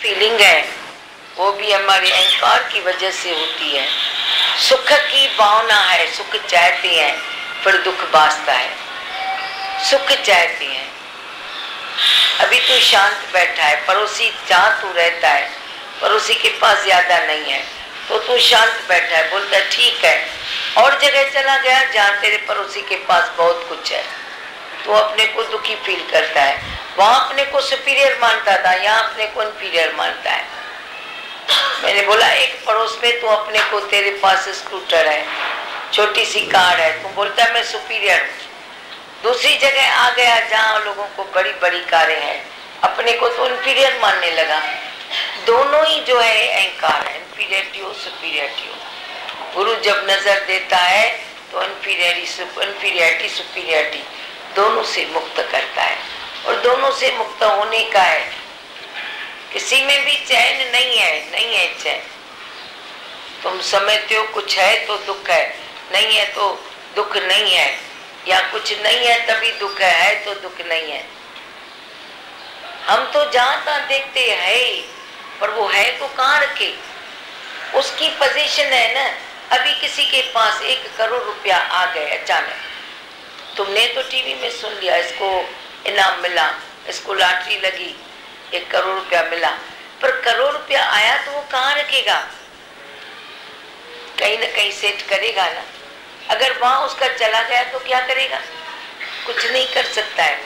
Feeling है वो भी हमारे अहंकार की वजह से होती है। सुख की भावना है, सुख चाहते हैं पर दुख बासता है। सुख चाहते हैं, अभी तू शांत बैठा है, पड़ोसी जहाँ तू रहता है पड़ोसी के पास ज्यादा नहीं है तो तू शांत बैठा है, बोलता है ठीक है। और जगह चला गया जहाँ तेरे पड़ोसी के पास बहुत कुछ है, तो अपने को दुखी फील करता है। वहां अपने को सुपीरियर मानता था, यहाँ अपने को इन्फीरियर मानता है। मैंने बोला एक पड़ोस में तू अपने को, तेरे पास स्कूटर है, छोटी सी कार है, तू बोलता है मैं सुपीरियर हूँ। दूसरी जगह आ गया जहाँ लोगों को बड़ी बड़ी कारें हैं, अपने को तो इन्फीरियर मानने लगा। दोनों ही जो है अहंकार है, इन्फीरियरिटी हो सुपीरियरिटी हो। गुरु जब नजर देता है तो इन्फीरियरिटी सुपीरियरिटी दोनों से मुक्त करता है, और दोनों से मुक्त होने का है। किसी में भी चैन नहीं है, नहीं है चैन। तुम समझते हो कुछ है तो दुख है, नहीं है तो दुख नहीं है, या कुछ नहीं है तभी दुख है तो दुख नहीं है। हम तो जहाँ तहाँ देखते है पर वो है तो कहाँ रखे, उसकी पोजीशन है ना। अभी किसी के पास 1 करोड़ रुपया आ गए अचानक, तुमने तो टीवी में सुन लिया इसको इनाम मिला, इसको लॉटरी लगी, 1 करोड़ रुपया मिला, पर करोड़ रुपया आया तो वो कहाँ रखेगा, कहीं ना कहीं सेट करेगा ना। अगर वहां उसका चला गया तो क्या करेगा, कुछ नहीं कर सकता है।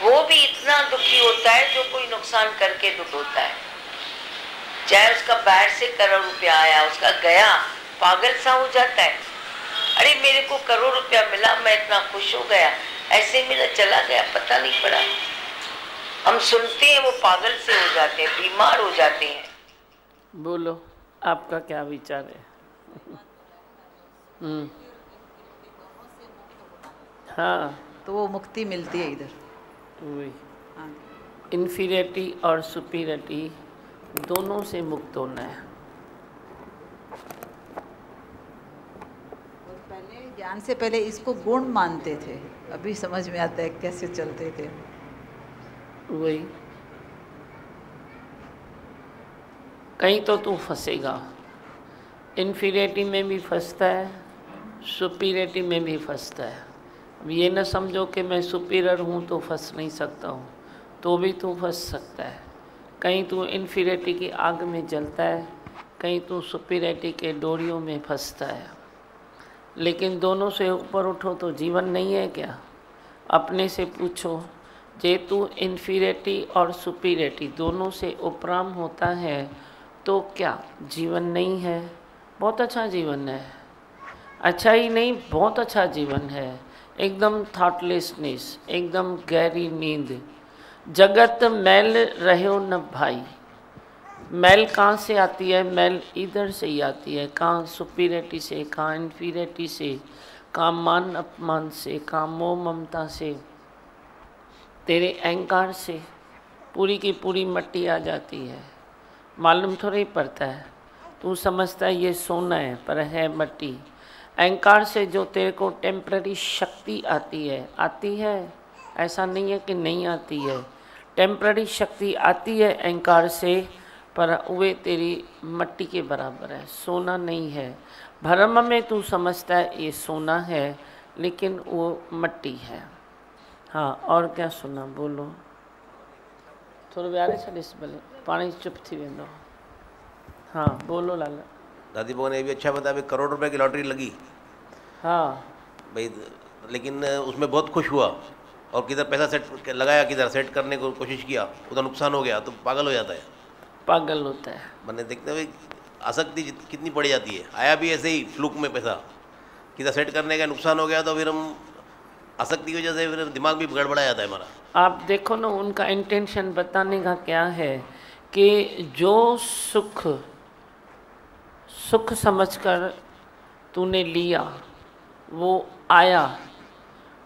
वो भी इतना दुखी होता है जो कोई नुकसान करके दुख होता है। चाहे उसका बाहर से करोड़ रुपया आया, उसका गया, पागल सा हो जाता है। अरे मेरे को करोड़ रुपया मिला, मैं इतना खुश हो गया, ऐसे मेरा चला गया पता नहीं पड़ा। हम सुनते हैं वो पागल से हो जाते हैं, बीमार हो जाते हैं। बोलो आपका क्या विचार है? हाँ, तो वो मुक्ति मिलती है इधर। वही इन्फीरियरिटी और सुपीरियरिटी दोनों से मुक्त होना है। और पहले ज्ञान से पहले इसको गुण मानते थे, अभी समझ में आता है कैसे चलते थे। वही कहीं तो तू फंसेगा, इन्फीरियरिटी में भी फंसता है, सुपीरियरिटी में भी फंसता है। अब ये न समझो कि मैं सुपीरियर हूँ तो फंस नहीं सकता हूँ, तो भी तू फंस सकता है। कहीं तू इन्फीरियरिटी की आग में जलता है, कहीं तू सुपीरियरिटी के डोरियों में फंसता है। लेकिन दोनों से ऊपर उठो तो जीवन नहीं है क्या? अपने से पूछो, जे तू इन्फीरियरिटी और सुपीरियरिटी दोनों से उपराम होता है तो क्या जीवन नहीं है? बहुत अच्छा जीवन है। अच्छा ही नहीं, बहुत अच्छा जीवन है। एकदम थॉटलेसनेस, एकदम गहरी नींद। जगत मैल रहो न भाई। मैल कहाँ से आती है? मैल इधर से ही आती है। कहाँ सुपीरियरिटी से, कहाँ इन्फीरियरिटी से, कहाँ मान अपमान से, कहाँ मोह ममता से, तेरे अहंकार से पूरी की पूरी मट्टी आ जाती है। मालूम थोड़ा ही पड़ता है, तू समझता है ये सोना है पर है मट्टी। अहंकार से जो तेरे को टेम्पररी शक्ति आती है, ऐसा नहीं है कि नहीं आती है। टेम्पररी शक्ति आती है अहंकार से, पर वे तेरी मट्टी के बराबर है, सोना नहीं है। भ्रम में तू समझता है ये सोना है, लेकिन वो मट्टी है। हाँ, और क्या सुना? बोलो। थोड़ा व्यारे छॾिस भले, पाणी चुप थी वेंदो। हाँ बोलो लाला। दादी बहू ने भी अच्छा बताया, भाई करोड़ रुपए की लॉटरी लगी। हाँ भाई, लेकिन उसमें बहुत खुश हुआ और किधर पैसा सेट लगाया, किधर सेट करने को कोशिश किया, उधर नुकसान हो गया, तो पागल हो जाता है। पागल होता है। मैंने देखते हुए आसक्ति कितनी बढ़ जाती है। आया भी ऐसे ही फ्लूक में पैसा, किधर सेट करने का नुकसान हो गया, तो फिर हम आसक्ति की वजह से फिर दिमाग भी गड़बड़ा जाता है हमारा। आप देखो ना, उनका इंटेंशन बताने का क्या है कि जो सुख समझकर तूने लिया, वो आया,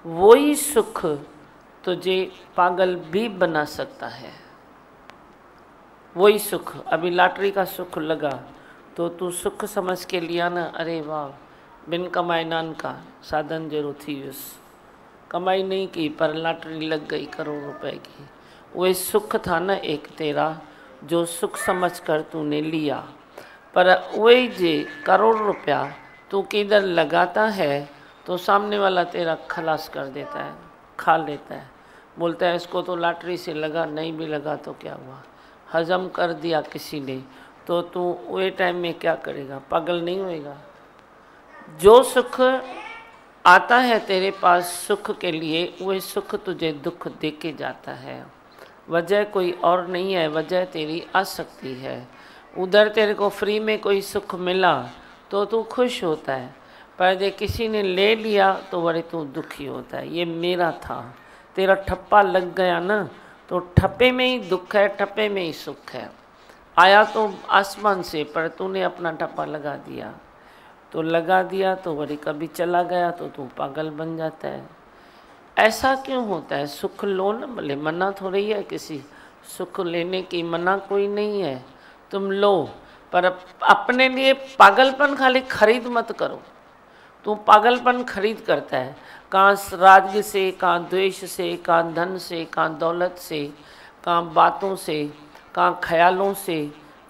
वही सुख तुझे पागल भी बना सकता है। वही सुख, अभी लॉटरी का सुख लगा तो तू सुख समझ के लिया ना, अरे वाह, बिन कमाए नान का साधन जरूर थी वियुसि। कमाई नहीं की पर लॉटरी लग गई करोड़ रुपए की। वो सुख था ना एक तेरा, जो सुख समझ कर तूने लिया, पर वही जे करोड़ रुपया तू किधर लगाता है तो सामने वाला तेरा खलास कर देता है, खा लेता है। बोलता है इसको तो लॉटरी से लगा, नहीं भी लगा तो क्या हुआ, हजम कर दिया किसी ने, तो तू वही टाइम में क्या करेगा, पागल नहीं होएगा। जो सुख आता है तेरे पास सुख के लिए, वही सुख तुझे दुख दे के जाता है। वजह कोई और नहीं है, वजह तेरी आसक्ति है। उधर तेरे को फ्री में कोई सुख मिला तो तू खुश होता है, पर जे किसी ने ले लिया तो बड़े तू दुखी होता है। ये मेरा था, तेरा ठप्पा लग गया ना, तो ठप्पे में ही दुख है, ठप्पे में ही सुख है। आया तो आसमान से, पर तूने अपना ठप्पा लगा दिया, तो लगा दिया तो बड़ी कभी चला गया तो तू पागल बन जाता है। ऐसा क्यों होता है? सुख लो ना, भले मना थोड़ी है किसी सुख लेने की, मना कोई नहीं है, तुम लो, पर अपने लिए पागलपन खाली खरीद मत करो। तू पागलपन खरीद करता है, कहाँ राग से, कहाँ द्वेष से, कहाँ धन से, कहाँ दौलत से, कहाँ बातों से, कहाँ ख्यालों से,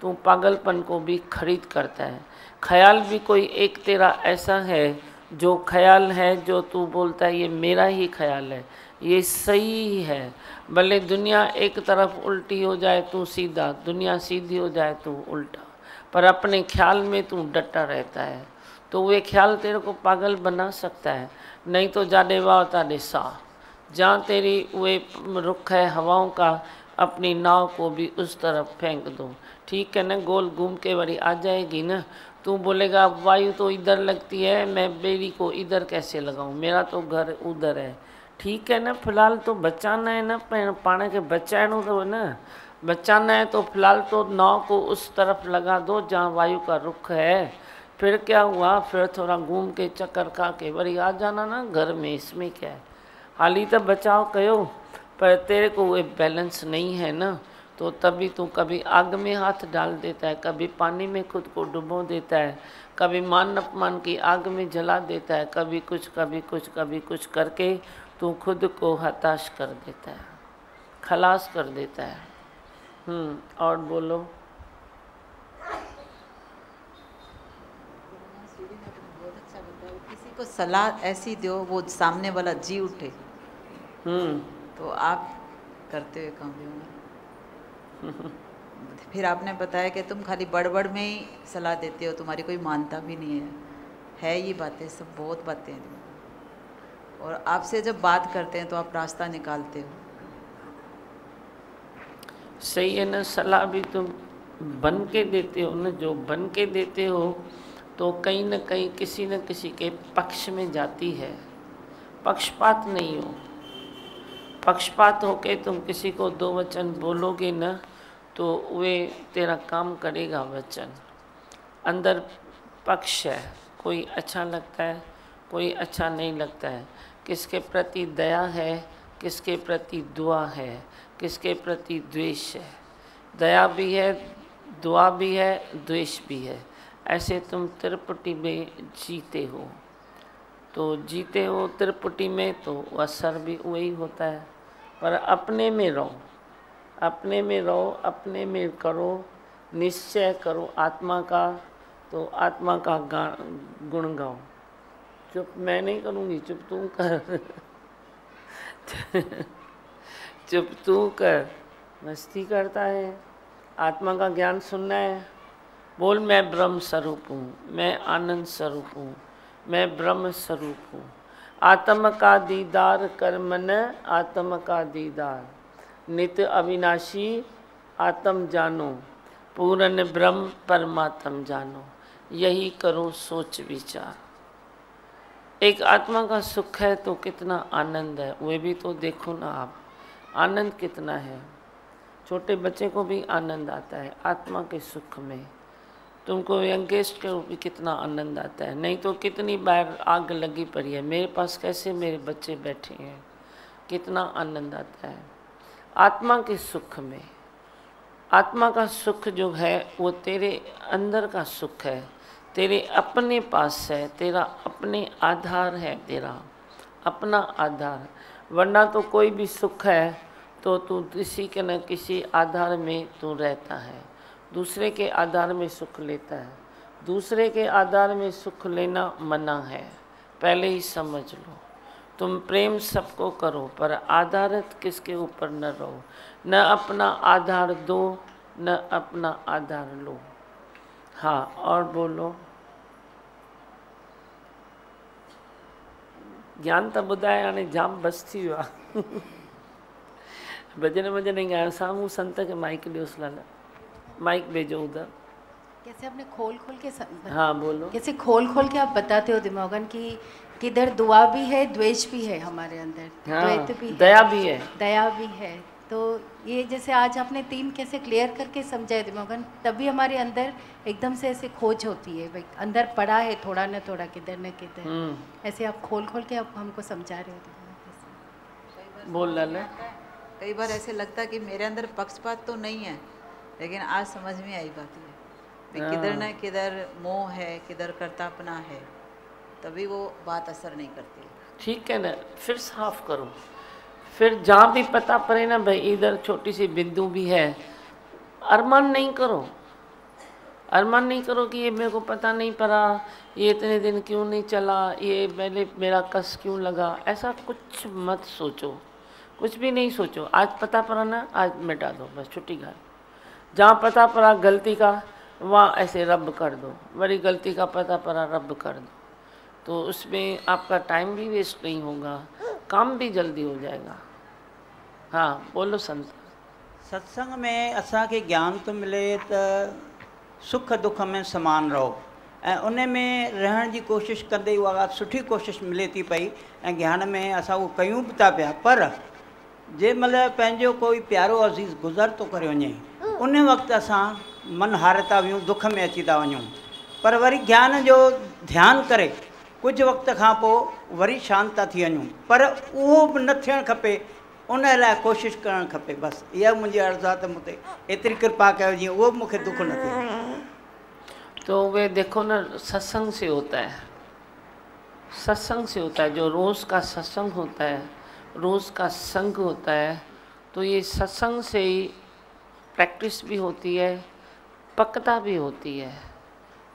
तू पागलपन को भी खरीद करता है। ख्याल भी कोई एक तेरा ऐसा है जो ख्याल है जो तू बोलता है ये मेरा ही ख्याल है, ये सही है। भले दुनिया एक तरफ उल्टी हो जाए तू सीधा, दुनिया सीधी हो जाए तू उल्टा, पर अपने ख्याल में तू डटा रहता है, तो वे ख्याल तेरे को पागल बना सकता है। नहीं तो जाने वाह ताने सा, जहाँ तेरी वे रुख है हवाओं का, अपनी नाव को भी उस तरफ फेंक दो, ठीक है ना, गोल घूम के बड़ी आ जाएगी ना। तू बोलेगा वायु तो इधर लगती है, मैं बेड़ी को इधर कैसे लगाऊं, मेरा तो घर उधर है, ठीक है ना, फिलहाल तो बचाना है ना, पाने के बचाना तो है ना, बचाना है तो फिलहाल तो नाव को उस तरफ लगा दो जहाँ वायु का रुख है। फिर क्या हुआ, फिर थोड़ा घूम के चक्कर खा के बड़ी आ जाना ना घर में, इसमें क्या है। हाल ही तो बचाव कयो, पर तेरे को वो बैलेंस नहीं है ना, तो तभी तू कभी आग में हाथ डाल देता है, कभी पानी में खुद को डुबो देता है, कभी मान अपमान की आग में जला देता है, कभी कुछ कभी कुछ कभी कुछ करके तू खुद को हताश कर देता है, खलास कर देता है। और बोलो। बहुत अच्छा बताया, किसी को सलाह ऐसी दो वो सामने वाला जी उठे, तो आप करते हुए काम होंगे। फिर आपने बताया कि तुम खाली बड़बड़ में ही सलाह देते हो, तुम्हारी कोई मानता भी नहीं है ये बातें सब बहुत बातें हैं। और आपसे जब बात करते हैं तो आप रास्ता निकालते हो। सही है ना, सलाह भी तुम बन के देते हो ना, जो बन के देते हो तो कहीं न कहीं किसी न किसी के पक्ष में जाती है। पक्षपात नहीं हो, पक्षपात होके तुम किसी को दो वचन बोलोगे ना तो वे तेरा काम करेगा वचन। अंदर पक्ष है, कोई अच्छा लगता है, कोई अच्छा नहीं लगता है, किसके प्रति दया है, किसके प्रति दुआ है, किसके प्रति द्वेष है। दया भी है, दुआ भी है, द्वेष भी है। ऐसे तुम त्रिपुटी में जीते हो, तो जीते हो त्रिपुटी में तो असर भी वही होता है। पर अपने में रहो, अपने में रहो, अपने में करो, निश्चय करो आत्मा का, तो आत्मा का गुण गाओ। चुप मैं नहीं करूँगी, चुप तू कर चुप तू कर, मस्ती करता है। आत्मा का ज्ञान सुनना है, बोल मैं ब्रह्म स्वरूप हूँ, मैं आनंद स्वरूप हूँ, मैं ब्रह्म स्वरूप हूँ। आत्म का दीदार कर मन, आत्म का दीदार नित्य अविनाशी आत्म जानो, पूर्ण ब्रह्म परमात्म जानो, यही करो सोच विचार। एक आत्मा का सुख है तो कितना आनंद है, वे भी तो देखो ना आप, आनंद कितना है। छोटे बच्चे को भी आनंद आता है आत्मा के सुख में, तुमको यंगेस्ट को भी कितना आनंद आता है। नहीं तो कितनी बार आग लगी पड़ी है, मेरे पास कैसे मेरे बच्चे बैठे हैं, कितना आनंद आता है आत्मा के सुख में। आत्मा का सुख जो है वो तेरे अंदर का सुख है, तेरे अपने पास है, तेरा अपने आधार है, तेरा अपना आधार। वरना तो कोई भी सुख है तो तू किसी के न किसी आधार में तू रहता है, दूसरे के आधार में सुख लेता है। दूसरे के आधार में सुख लेना मना है, पहले ही समझ लो। तुम प्रेम सबको करो पर आधारित किसके ऊपर न रहो। न अपना आधार दो, न अपना आधार लो। हाँ, और बोलो। ज्ञान तो ॿुधाए, हाणे जाम बस थी वियो आहे। भजन वजन ही ॻाइण। साम्हूं संत के माइक ॾियोसि लाला, माइक भेजो उधर। कैसे आपने खोल खोल के हाँ बोलो। कैसे खोल खोल के आप बताते हो दिमागन कि किधर दुआ भी है, द्वेष भी है हमारे अंदर, द्वैत भी है, दया भी है, दया भी है। तो ये जैसे आज आपने 3 कैसे क्लियर करके समझाए दिमागन, तभी हमारे अंदर एकदम से ऐसे खोज होती है, भाई अंदर पड़ा है थोड़ा न थोड़ा, किधर न किधर। ऐसे आप खोल खोल के आप हमको समझा रहे हो। बोल लाला। कई बार ऐसे लगता है कि मेरे अंदर पक्षपात तो नहीं है, लेकिन आज समझ में आई बात है, किधर न किधर मोह है, किधर कर्तापना है, तभी वो बात असर नहीं करती। ठीक है ना, फिर साफ करो। फिर जहाँ भी पता पड़े ना भाई इधर छोटी सी बिंदु भी है, अरमान नहीं करो। अरमान नहीं करो कि ये मेरे को पता नहीं पड़ा, ये इतने दिन क्यों नहीं चला, ये मैंने मेरा कस क्यों लगा। ऐसा कुछ मत सोचो, कुछ भी नहीं सोचो। आज पता पड़ा ना, आज मिटा दो बस, छुट्टी घर। जहाँ पता पड़ा गलती का, वहाँ ऐसे रब कर दो। बड़ी गलती का पता पड़ा, रब कर दो, तो उसमें आपका टाइम भी वेस्ट नहीं होगा, काम भी जल्दी हो जाएगा। हाँ बोलो संत। सत्संग में असांखे ज्ञान तो मिले तो सुख दुख में समान रहो, ऐं उन में रहण जी कोशिश कंदे उहा सुठी कोशिश मिले थी पई, ऐं ज्ञान में असां उहो कयूं बि था पिया। पर जंहिंमहिल पंहिंजो कोई प्यारो अज़ीज़ गुज़र थो करे वञे, उन वक़्तु असां मन हारे था वञूं, दुख में अची था वञूं। पर वरी ज्ञान जो ध्यानु करे कुछ वक़्त खां पोइ वरी शांत था थी वञूं, पर उहो बि न थियणु खपे, उन लाइ कोशिशि करणु खपे। बसि इहा मुंहिंजी अर्ज़ु आहे त मूं ते एतिरी कृपा कयो जीअं उहो बि मूंखे दुख न थिए। तो वे देखो ना, सत्संग से होता है, सत्संग से होता है। जो रोज़ का सत्संग होता है, रोज़ का संग होता है, तो ये सत्संग से ही प्रैक्टिस भी होती है, पक्का भी होती है।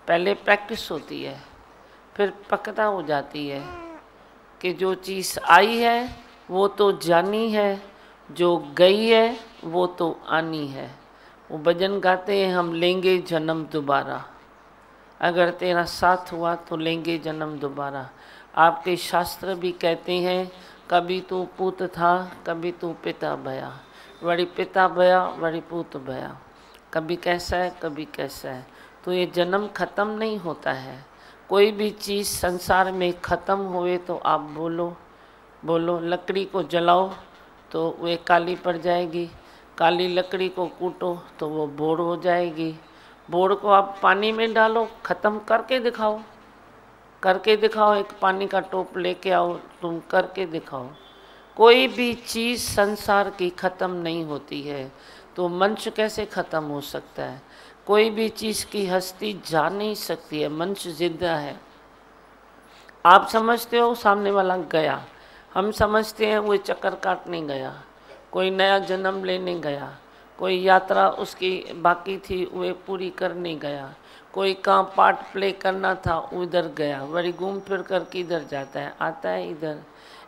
पहले प्रैक्टिस होती है, फिर पक्का हो जाती है कि जो चीज़ आई है वो तो जानी है, जो गई है वो तो आनी है। वो भजन गाते हैं, हम लेंगे जन्म दोबारा, अगर तेरा साथ हुआ तो लेंगे जन्म दोबारा। आपके शास्त्र भी कहते हैं, कभी तू पूत था, कभी तू पिता भया, वरी पिता भया, वरी पूत भया, कभी कैसा है, कभी कैसा है। तो ये जन्म ख़त्म नहीं होता है। कोई भी चीज़ संसार में ख़त्म हुए तो आप बोलो, बोलो। लकड़ी को जलाओ तो वे काली पड़ जाएगी, काली लकड़ी को कूटो तो वो बोर हो जाएगी, बोर को आप पानी में डालो, ख़त्म करके दिखाओ, करके दिखाओ। एक पानी का टोप लेके आओ, तुम करके दिखाओ। कोई भी चीज़ संसार की ख़त्म नहीं होती है, तो मनुष्य कैसे ख़त्म हो सकता है? कोई भी चीज़ की हस्ती जा नहीं सकती है, मनुष्य जिंदा है। आप समझते हो सामने वाला गया, हम समझते हैं वो चक्कर काटने गया, कोई नया जन्म लेने गया, कोई यात्रा उसकी बाकी थी वो पूरी करने गया, कोई कहाँ पार्ट प्ले करना था उधर गया, वही घूम फिर कर किधर जाता है, आता है इधर।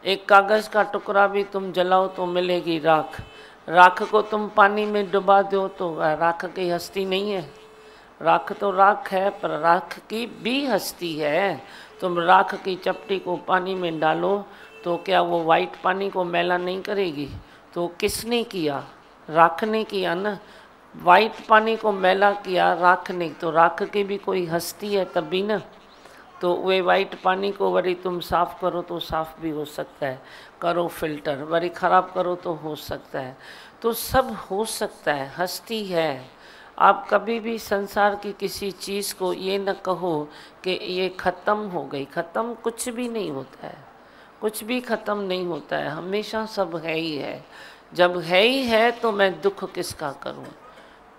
एक कागज़ का टुकड़ा भी तुम जलाओ तो मिलेगी राख, राख को तुम पानी में डुबा दो तो राख की हस्ती नहीं है। राख तो राख है, पर राख की भी हस्ती है। तुम राख की चपटी को पानी में डालो तो क्या वो वाइट पानी को मैला नहीं करेगी? तो किसने किया? राख ने किया ना। वाइट पानी को मैला किया राख ने, तो राख की भी कोई हस्ती है तभी ना। तो वे वाइट पानी को वरी तुम साफ़ करो तो साफ़ भी हो सकता है, करो फिल्टर, वरी ख़राब करो तो हो सकता है। तो सब हो सकता है, हस्ती है। आप कभी भी संसार की किसी चीज़ को ये न कहो कि ये ख़त्म हो गई। ख़त्म कुछ भी नहीं होता है, कुछ भी ख़त्म नहीं होता है, हमेशा सब है ही है। जब है ही है तो मैं दुख किसका करूं,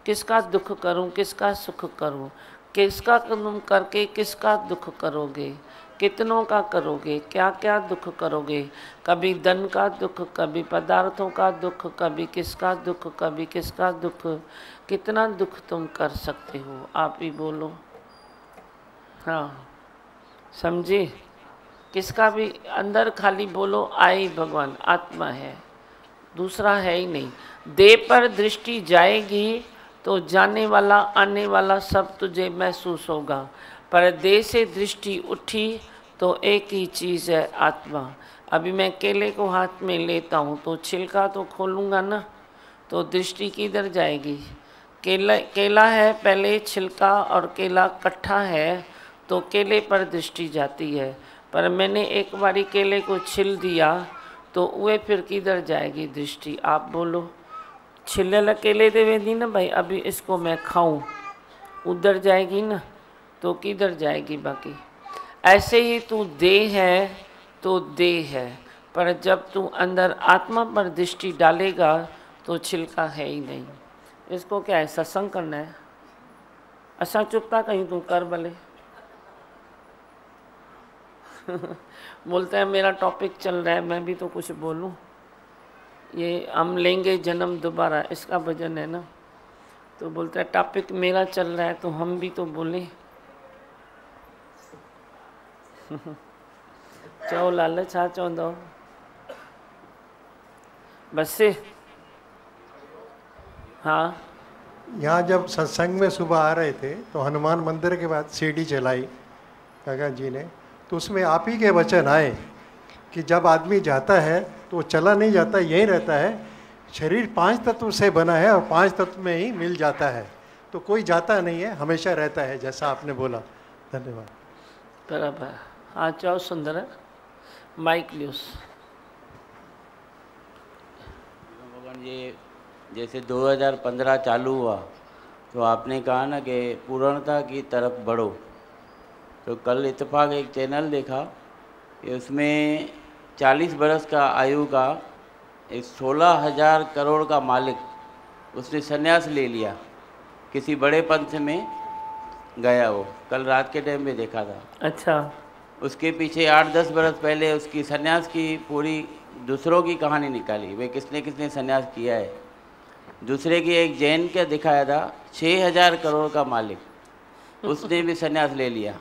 किसका दुख करूं, किसका सुख करूं? किसका तुम करके किसका दुख करोगे? कितनों का करोगे, क्या क्या दुख करोगे, कभी धन का दुख, कभी पदार्थों का दुख, कभी किसका दुख, कभी किसका दुख, कितना दुख तुम कर सकते हो, आप ही बोलो। हाँ समझे, किसका भी अंदर खाली बोलो आई भगवान, आत्मा है, दूसरा है ही नहीं। देह पर दृष्टि जाएगी तो जाने वाला आने वाला सब तुझे महसूस होगा, पर देह से दृष्टि उठी तो एक ही चीज़ है, आत्मा। अभी मैं केले को हाथ में लेता हूँ तो छिलका तो खोलूँगा ना, तो दृष्टि किधर जाएगी? केला है पहले छिलका और केला इकट्ठा है तो केले पर दृष्टि जाती है, पर मैंने एक बारी केले को छिल दिया तो वे फिर किधर जाएगी दृष्टि, आप बोलो। छिलल केले दे वेंदी ना भाई, अभी इसको मैं खाऊं, उधर जाएगी ना, तो किधर जाएगी बाकी। ऐसे ही तू देह है तो देह है, पर जब तू अंदर आत्मा पर दृष्टि डालेगा तो छिलका है ही नहीं। इसको क्या है, सत्संग करना है, असा चुपता कहीं तू कर भले। बोलते हैं मेरा टॉपिक चल रहा है, मैं भी तो कुछ बोलूं। ये हम लेंगे जन्म दोबारा, इसका भजन है ना, तो बोलते हैं टॉपिक मेरा चल रहा है तो हम भी तो बोलें। चओ लाल छा चवंदो बस। हाँ, यहाँ जब सत्संग में सुबह आ रहे थे तो हनुमान मंदिर के बाद सीढ़ी चलाई काका जी ने, तो उसमें आप ही के वचन आए कि जब आदमी जाता है तो वो चला नहीं जाता, यहीं रहता है। शरीर 5 तत्व से बना है और 5 तत्व में ही मिल जाता है, तो कोई जाता नहीं है, हमेशा रहता है, जैसा आपने बोला। धन्यवाद। बराबर। हाँ चलो सुंदर है, माइक न्यूज़। भगवान जी जैसे 2015 चालू हुआ तो आपने कहा ना कि पूर्णता की तरफ बढ़ो, तो कल इत्तेफाक एक चैनल देखा कि उसमें 40 बरस का आयु का एक 16,000 करोड़ का मालिक, उसने संन्यास ले लिया, किसी बड़े पंथ में गया। वो कल रात के टाइम में देखा था। अच्छा। उसके पीछे 8-10 बरस पहले उसकी संन्यास की पूरी दूसरों की कहानी निकाली, वे किसने किसने संन्यास किया है। दूसरे की एक जैन का दिखाया था 6,000 करोड़ का मालिक, उसने भी संन्यास ले लिया।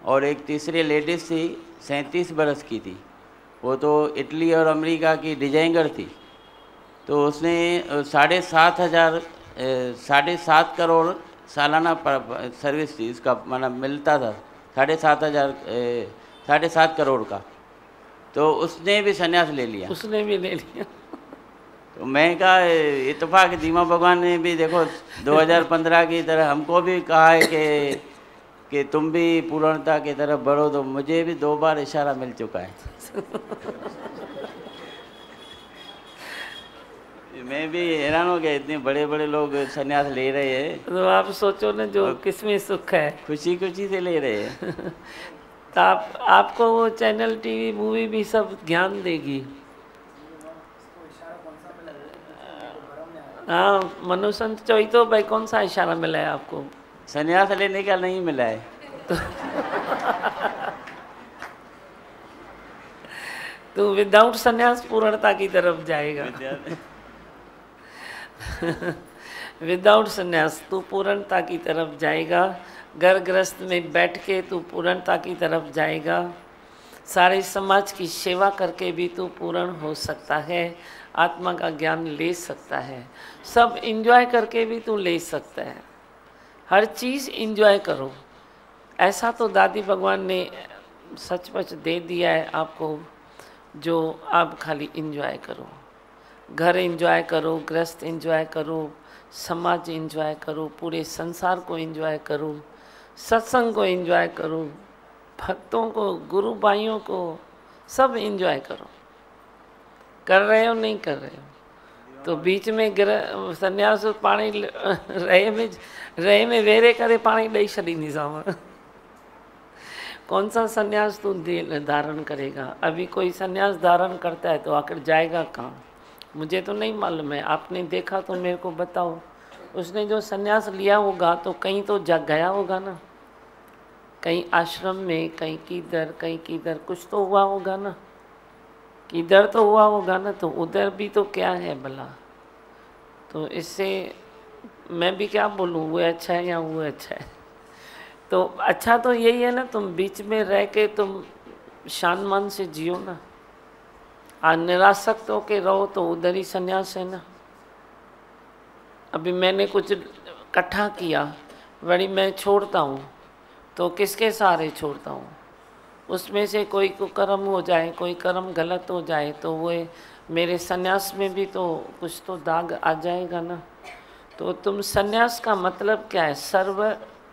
और एक तीसरी लेडीज़ थी 37 बरस की थी, वो तो इटली और अमेरिका की डिजाइनर थी, तो उसने 7.5 करोड़ सालाना सर्विस थी, इसका मतलब मिलता था 7.5 करोड़ का, तो उसने भी संन्यास ले लिया। उसने भी ले लिया। तो मैं कहा इत्तेफाक दीमा भगवान ने भी देखो 2015 की तरह हमको भी कहा है कि तुम भी पूर्णता की तरफ बढ़ो, तो मुझे भी 2 बार इशारा मिल चुका है। मैं भी हैरान हो गया, इतने बड़े बड़े लोग संन्यास ले रहे हैं। तो आप सोचो ना, जो किसमें सुख है, खुशी खुशी से ले रहे हैं। तो आपको वो चैनल, टीवी, मूवी भी सब ज्ञान देगी। हाँ, मनु संत चोई तो भाई कौन सा इशारा मिला है आपको? संन्यास लेने का नहीं मिला है। तो विदाउट संन्यास पूर्णता की तरफ जाएगा। विदाउट संन्यास तू पूर्णता की तरफ जाएगा। घर गृहस्थ में बैठ के तू पूर्णता की तरफ जाएगा। सारे समाज की सेवा करके भी तू पूर्ण हो सकता है, आत्मा का ज्ञान ले सकता है, सब एंजॉय करके भी तू ले सकता है। हर चीज़ एंजॉय करो। ऐसा तो दादी भगवान ने सचमुच दे दिया है आपको, जो आप खाली एंजॉय करो। घर एंजॉय करो, गृहस्थ एंजॉय करो, समाज एंजॉय करो, पूरे संसार को एंजॉय करो, सत्संग को एंजॉय करो, भक्तों को, गुरु भाइयों को, सब एंजॉय करो। कर रहे हो नहीं कर रहे हो तो बीच में संन्यास पानी रहे में वेरे करे पानी ॾेई छॾींदी सां। कौन सा संन्यास तू धारण करेगा? अभी कोई संन्यास धारण करता है तो आखिर जाएगा कहाँ? मुझे तो नहीं मालूम है, आपने देखा तो मेरे को बताओ। उसने जो संन्यास लिया होगा तो कहीं तो जा गया होगा ना, कहीं आश्रम में, कहीं किधर कुछ तो हुआ होगा ना, किधर तो हुआ होगा ना, तो उधर भी तो क्या है भला। तो इससे मैं भी क्या बोलूँ, वो अच्छा है या वो अच्छा है। तो अच्छा तो यही है ना, तुम बीच में रह के तुम शान मान से जियो ना। आज निरासक्त होके रहो तो उधर ही संन्यास है ना। अभी मैंने कुछ इकट्ठा किया, वही मैं छोड़ता हूँ तो किसके सहारे छोड़ता हूँ। उसमें से कोई कर्म हो जाए, कोई कर्म गलत हो जाए तो वो मेरे संन्यास में भी तो कुछ तो दाग आ जाएगा ना। तो तुम संन्यास का मतलब क्या है? सर्व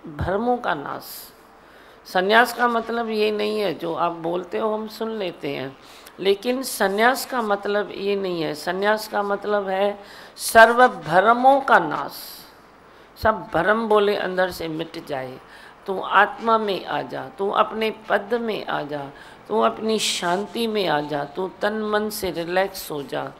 भ्रमों का नाश। संन्यास का मतलब ये नहीं है जो आप बोलते हो हम सुन लेते हैं, लेकिन संन्यास का मतलब ये नहीं है। संन्यास का मतलब है सर्व भ्रमों का नाश। सब भ्रम बोले अंदर से मिट जाए। तू आत्मा में आ जा, तू अपने पद में आ जा, तू अपनी शांति में आ जा, तू तन मन से रिलैक्स हो जा।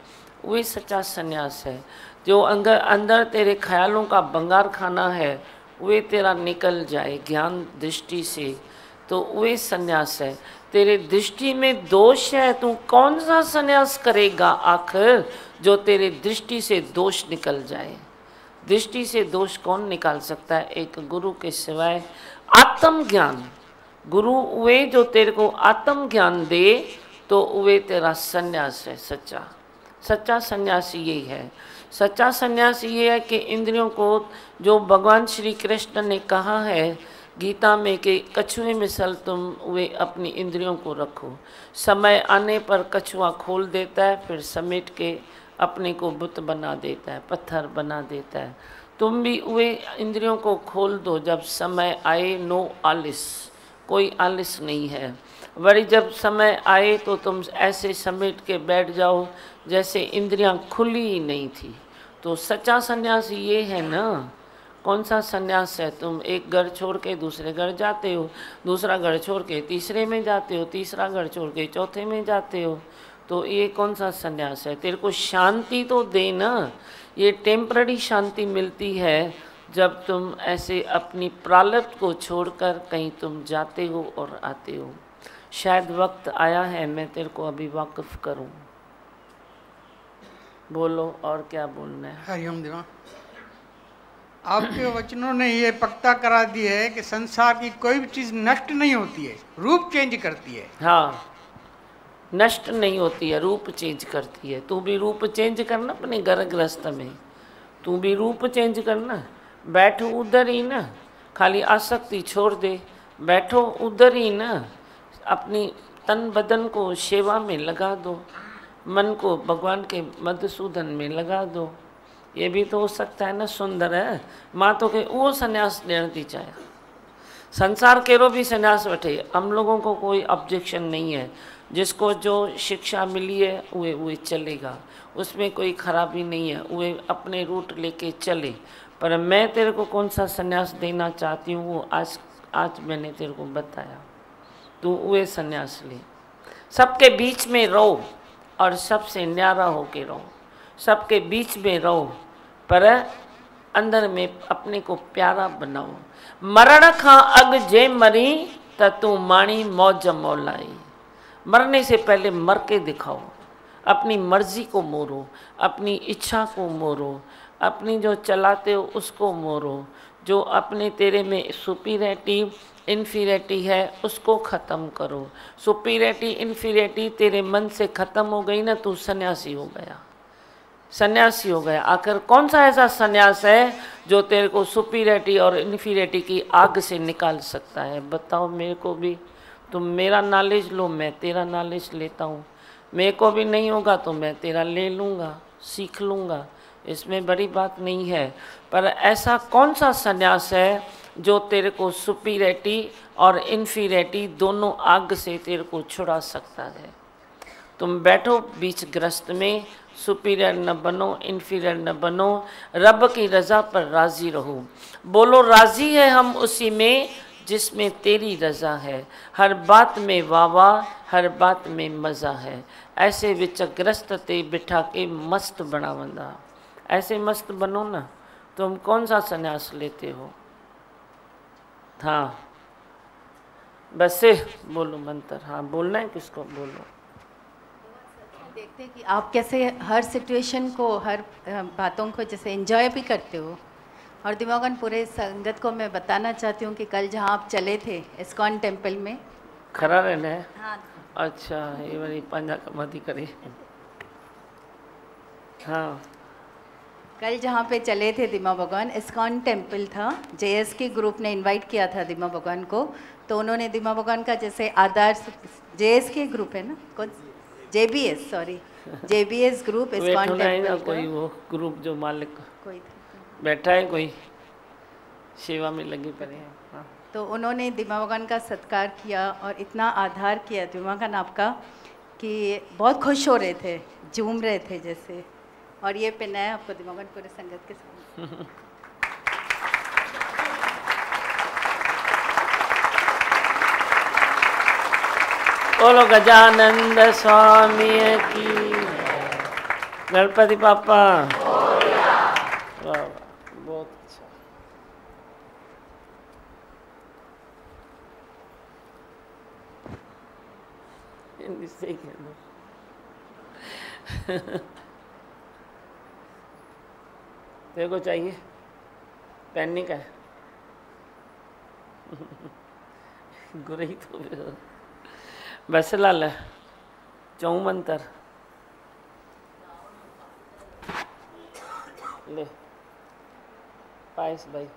वही सच्चा संन्यास है। जो अंदर तेरे ख्यालों का बंगार खाना है वे तेरा निकल जाए ज्ञान दृष्टि से, तो वे संन्यास है। तेरे दृष्टि में दोष है, तू कौन सा संन्यास करेगा आखिर जो तेरे दृष्टि से दोष निकल जाए। दृष्टि से दोष कौन निकाल सकता है? एक गुरु के सिवाय। आत्मज्ञान, गुरु वे जो तेरे को आत्म ज्ञान दे तो वे तेरा संन्यास है। सच्चा संन्यास ये है। सच्चा संन्यास ये है कि इंद्रियों को, जो भगवान श्री कृष्ण ने कहा है गीता में कि कछुए मिसल तुम वे अपनी इंद्रियों को रखो। समय आने पर कछुआ खोल देता है, फिर समेट के अपने को बुत बना देता है, पत्थर बना देता है। तुम भी वे इंद्रियों को खोल दो जब समय आए। नो आलिस, कोई आलिस नहीं है। वही जब समय आए तो तुम ऐसे समेट के बैठ जाओ जैसे इंद्रियां खुली ही नहीं थी। तो सच्चा संन्यास ये है ना। कौन सा संन्यास है? तुम एक घर छोड़ के दूसरे घर जाते हो, दूसरा घर छोड़ के तीसरे में जाते हो, तीसरा घर छोड़ के चौथे में जाते हो। तो ये कौन सा संन्यास है? तेरे को शांति तो दे ना। ये टेम्पररी शांति मिलती है जब तुम ऐसे अपनी प्रारब्ध को छोड़कर कहीं तुम जाते हो और आते हो। शायद वक्त आया है मैं तेरे को अभी वाकिफ करूं। बोलो और क्या बोलना है? हरिओम देवा। आपके वचनों ने ये पक्का करा दी है कि संसार की कोई भी चीज़ नष्ट नहीं होती है, रूप चेंज करती है। हाँ, नष्ट नहीं होती है, रूप चेंज करती है। तू भी रूप चेंज करना अपने घर गृहस्थ में। तू भी रूप चेंज करना। बैठो उधर ही ना, खाली आसक्ति छोड़ दे। बैठो उधर ही ना, अपनी तन बदन को सेवा में लगा दो, मन को भगवान के मधुसूदन में लगा दो। ये भी तो हो सकता है ना। सुंदर है माँ तो के वो संन्यास देना थी चाहे संसार केरो भी संन्यास वठे। हम लोगों को कोई ऑब्जेक्शन नहीं है। जिसको जो शिक्षा मिली है वे चलेगा, उसमें कोई खराबी नहीं है। वे अपने रूट लेके चले। पर मैं तेरे को कौन सा संन्यास देना चाहती हूँ वो आज मैंने तेरे को बताया। तू वे संन्यास ले। सबके बीच में रहो और सबसे न्यारा होके रहो। सबके बीच में रहो पर अंदर में अपने को प्यारा बनाओ। मरण खां अग जे मरी त तू माणी मौज मौलाई। मरने से पहले मर के दिखाओ। अपनी मर्जी को मोड़ो, अपनी इच्छा को मोड़ो, अपनी जो चलाते हो उसको मोड़ो। जो अपने तेरे में सुपीरियरिटी इन्फीरियरिटी है उसको ख़त्म करो। सुपीरियरिटी इन्फीरियरिटी तेरे मन से ख़त्म हो गई ना, तू सन्यासी हो गया। सन्यासी हो गया। आखिर कौन सा ऐसा सन्यास है जो तेरे को सुपीरियरिटी और इन्फीरियरिटी की आग से निकाल सकता है? बताओ मेरे को भी। तुम मेरा नॉलेज लो, मैं तेरा नॉलेज लेता हूँ। मेरे को भी नहीं होगा तो मैं तेरा ले लूँगा, सीख लूँगा। इसमें बड़ी बात नहीं है। पर ऐसा कौन सा सन्यास है जो तेरे को सुपीरियरिटी और इन्फीरियरिटी दोनों आग से तेरे को छुड़ा सकता है? तुम बैठो बीच ग्रस्त में, सुपीरियर न बनो, इन्फीरियर न बनो, रब की रज़ा पर राज़ी रहो। बोलो राज़ी है हम उसी में जिसमें तेरी रज़ा है। हर बात में वावा, हर बात में मज़ा है। ऐसे विच ग्रस्त ते बिठा के मस्त बनावंदा। ऐसे मस्त बनो ना। तुम कौन सा संन्यास लेते हो? हाँ, बस से बोलो मंत्र। हाँ बोलना है किसको, बोलो। देखते हैं कि आप कैसे हर सिचुएशन को, हर बातों को जैसे एंजॉय भी करते हो। और दिमागन पूरे संगत को मैं बताना चाहती हूँ कि कल जहाँ आप चले थे इस्कॉन टेम्पल में, खरा रहना है। हाँ अच्छा, ये वाली पंजा कमाती करे। हाँ कल जहाँ पे चले थे दिमा भगवान, इस्कॉन टेम्पल था, जेएस के ग्रुप ने इनवाइट किया था दिमा भगवान को। तो उन्होंने दिमा भगवान का जैसे आधार, जेएस के ग्रुप है ना, कौन, JBS, sorry JBS group ISKCON temple का कोई वो ग्रुप जो मालिक कोई बैठा है, कोई सेवा में लगे पड़े हैं। हाँ। तो उन्होंने दिमा भगवान का सत्कार किया और इतना आधार किया दिमा भगवान आपका कि बहुत खुश हो रहे थे, झूम रहे थे जैसे। और ये पेन है आपको दिमा भगवान पूरे संगत के साथ। बोलो गजानंद स्वामी की, गणपति पापा। वाह, बहुत अच्छा। हिंदी से ही कहना। तेरे को चाहिए पेन नहीं का है? गुरई तो बस लाल है। चौ मंत्र ले पायस भाई,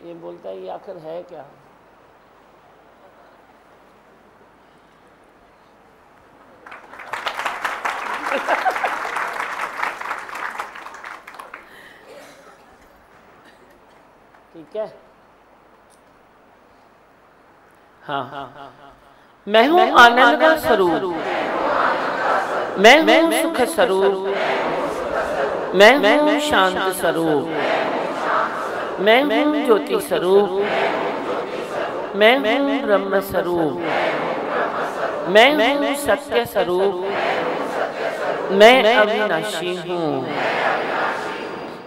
ये बोलता है ये आखिर है क्या? ठीक है। हाँ हाँ हाँ, मैं हूँ आनंद का स्वरूप, मैं हूँ सुख स्वरूप, मैं हूँ शांत स्वरूप, मैं हूँ ज्योति स्वरूप, मैं हूँ ब्रह्म स्वरूप, मैं हूँ सत्य स्वरूप, मैं अविनाशी हूँ,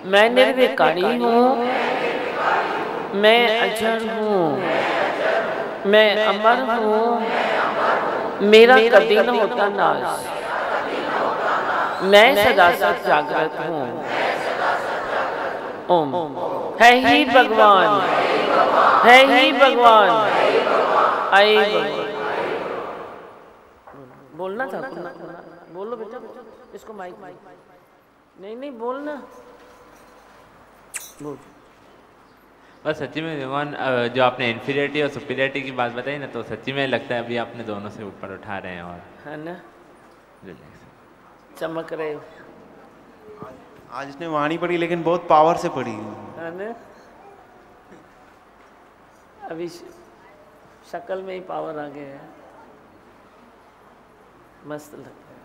मैं निर्विकारी हूँ, मैं अजर हूँ, मैं अमर हूँ, मेरा कभी न होता नाश, मैं सदा सत जागृत हूँ। ओम है ही भगवान, है ही भगवान, आई बोलना था, बोलो बेटा, इसको माइक नहीं नहीं बोलना, बोल। बस सच्ची में भगवान, जो आपने इन्फीरियरिटी और सुपीरियरिटी की बात बताई ना, तो सच्ची में लगता है अभी आपने दोनों से ऊपर उठा रहे हैं। और है ना, चमक रहे हो। आज इसने वाणी पढ़ी लेकिन बहुत पावर से पढ़ी है ना, अभी शक्ल में ही पावर आ गया है, मस्त लगता है।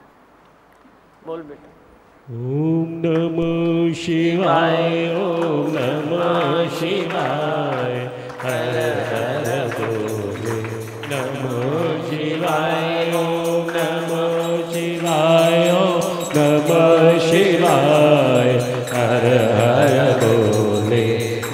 बोल बेटा। ओम नमः शिवाय, ओम नमः शिवाय, हर हर बोले नमः शिवाय, ओम नमः शिवाय, ओम नमः शिवाय, हर हर बोले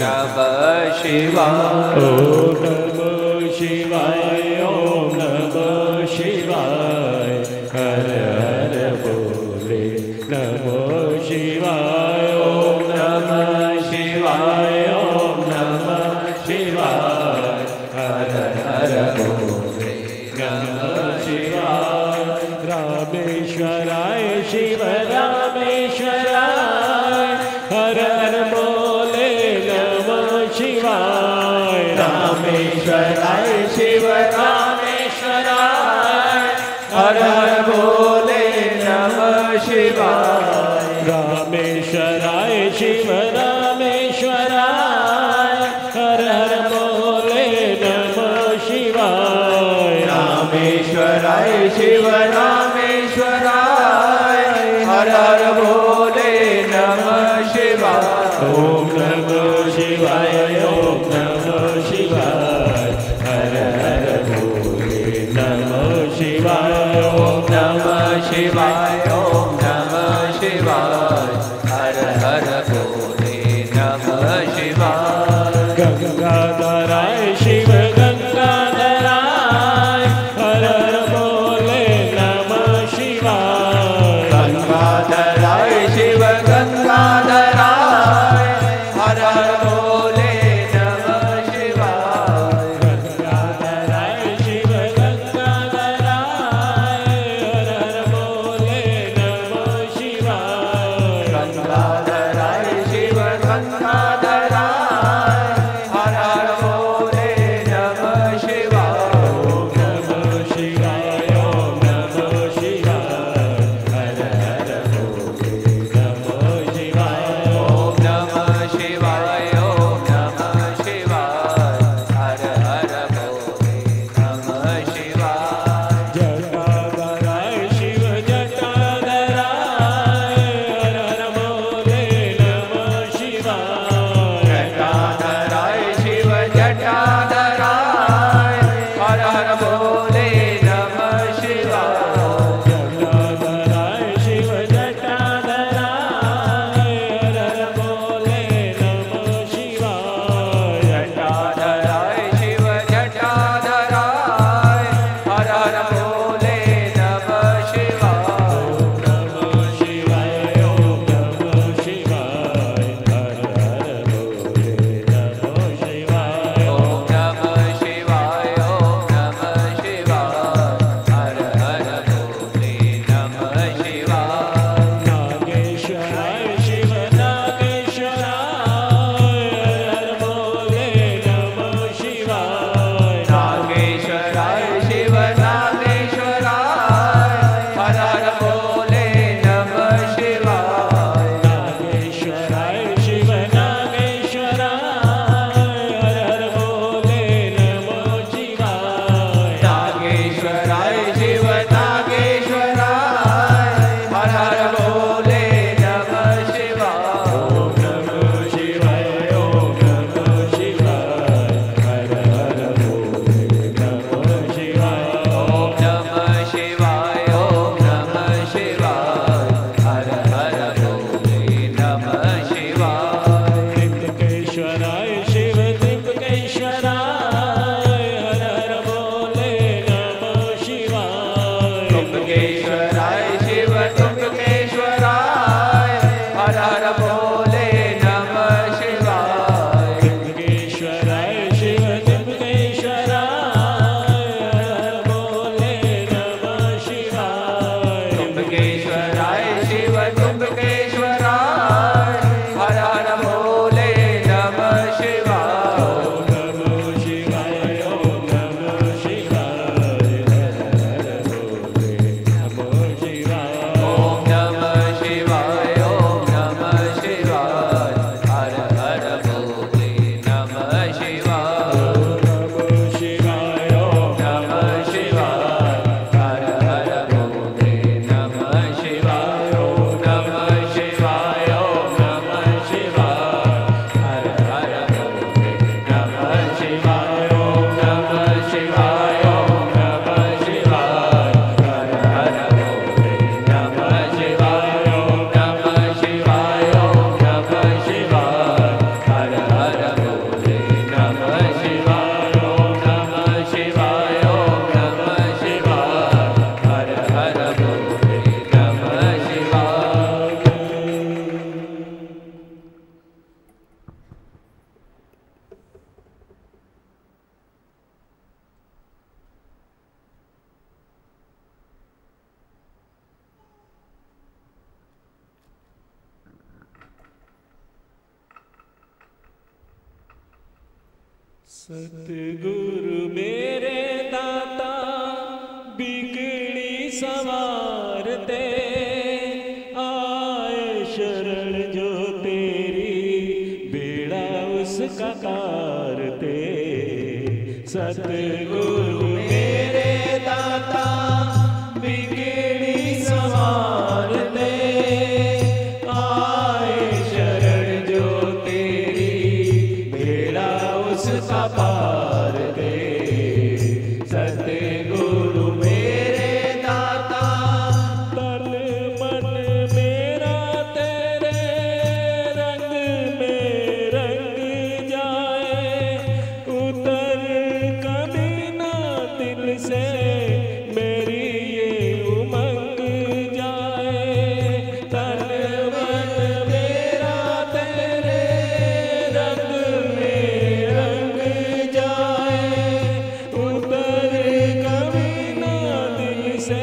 नमः शिवाय, ओम नमः शिवाय, ओम नमः शिवाय, हर हर बोले नमः शिवाय, ओम नमः शिवाय, ओम नमः शिवाय, हर हर बोले नमः शिवाय। रामेश्वराय शिव रामेश्वराय, हर हर बोले नमः शिवाय। रामेश्वराय शिव रामेश्वराय, हर हर बोले नमः शिवाय। रामेश्वराय शिव रामेश्वराय, हर हर बोले नमः शिवाय। रामेश्वराय शिव रामेश्वराय, हर हर बोले नमः शिवाय। ओम नमः शिवाय, ओम नमः शिवाय, हर हर बोले नमः शिवाय। ओम नमः शिवाय, ओम नमः शिवाय, हर हर बोले नमः शिवाय। गंगाधराय शिव गंगाधराय, सतगुरु मेरे दाता बिगड़ी सवार दे, आए शरण जो तेरी बेड़ा उसका तार दे। सतगुरु मेरे दाता बिगड़ी सवार दे, आए शरण जो तेरी बेड़ा उसका पार दे। सतगुरु मेरे दाता तन मन मेरा तेरे रंग में रंग जाए, उतर कभी ना दिल से मेरी ये उमंग जाए। तन मन मेरा तेरे रंग में रंग जाए, उतर कभी ना दिल से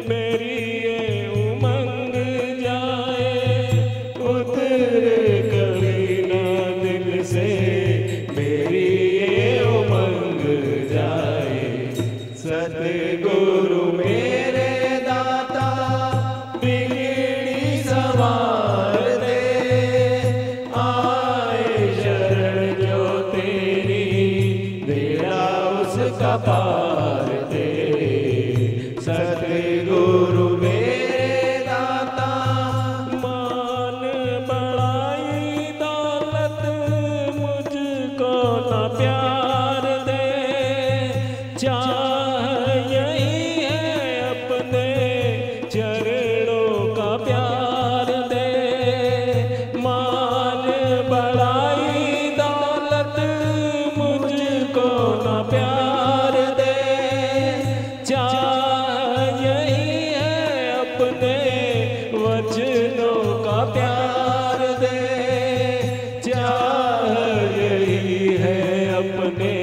मेरी ये उमंग जाए। उतर कभी ना दिल से मेरी ये उमंग जाए। सतगुरु मेरे दाता बिगड़ी सवार दे, आए शरण जो तेरी बेड़ा उसका पार दे। सतगुरु मेरे दाता मान बढ़ाई दौलत मुझको न प्यार दे, चाह यही है अपने चरणों का प्यार दे। मान बढ़ाई दौलत मुझको न प्यार दे, चाह यही है अपने वचनों का प्यार दे। चाह यही है अपने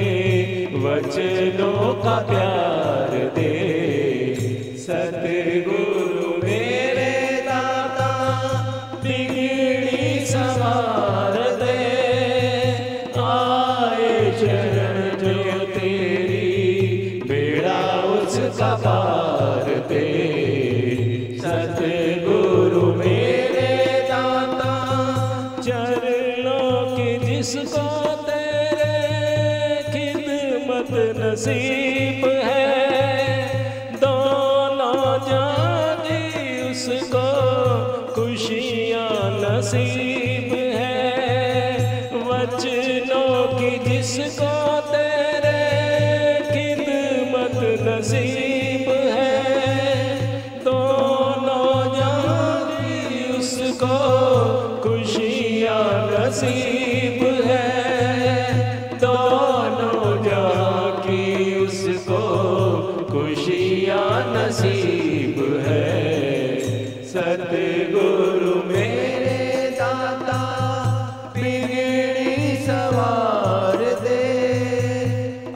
वचनों का प्यार दे। सतगुरु मेरे दाता बिगड़ी सवार दे, आए शरण जो तेरी बेड़ा उसका पार दे। सतगुरु मेरे दाता चरणों की जिसको तेरे खिदमत नसीब है, दोनों जागी उसको खुशियाँ नसीब है। वचनों की जिसको तेरे खिदमत नसीब है, दोनों जागी उसको खुशियाँ नसीब है। दोनों जागी उसको खुशियाँ नसीब है। सतगुरु मेरे दाता बिगड़ी सवार दे,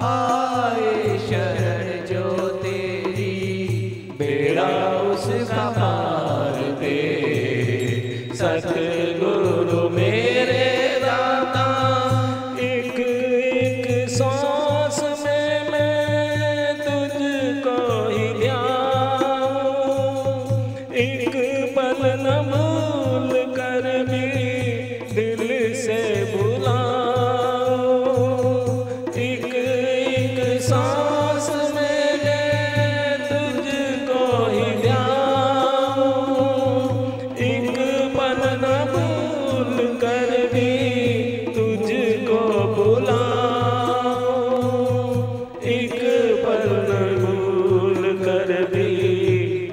आए शरण जो तेरी बेड़ा उसका पार दे। सतगुरु मेरे दाता एक एक सांस में मैं तुझको ही ध्याऊं, एक पल न भूल कर भी दिल से बुलाऊं। एक एक सांस में मैं तुझको ही ध्याऊं, एक पल न भूल कर भी तुझको बुलाऊं। एक पल न भूल कर भी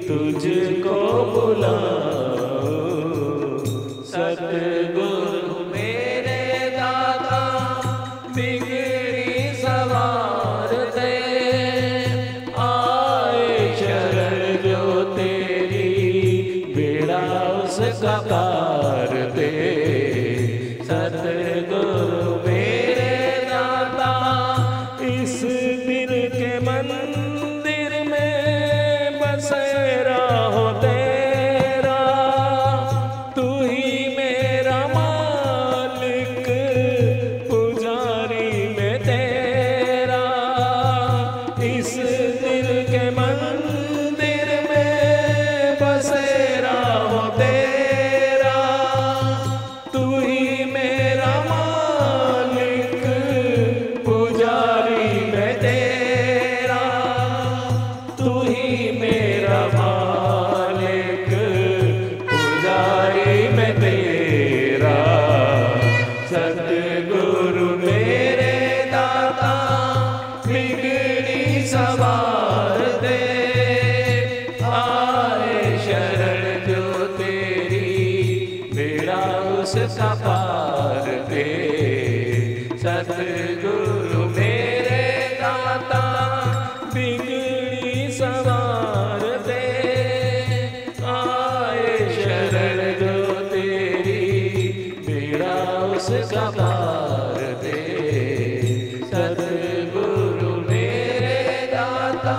तुझको बुलाऊं। सतगुरु मेरे दाता बिगड़ी सवार दे, आए शरण जो तेरी बेड़ा उसका पार दे। सतगुरु मेरे दाता इस दिल के मंदिर में बसेरा हो तेरा, तू ही मेरा मालिक पुजारी में तेरा। तेरा। सतगुरु मेरे दाता बिगड़ी सवार दे, आए शरण जो तेरी बेड़ा उसका पार दे। सतगुरु मेरे दाता बिगड़ी सवार दे, आए शरण जो तेरी बेड़ा उसका पार दे। सतगुरु मेरे दाता।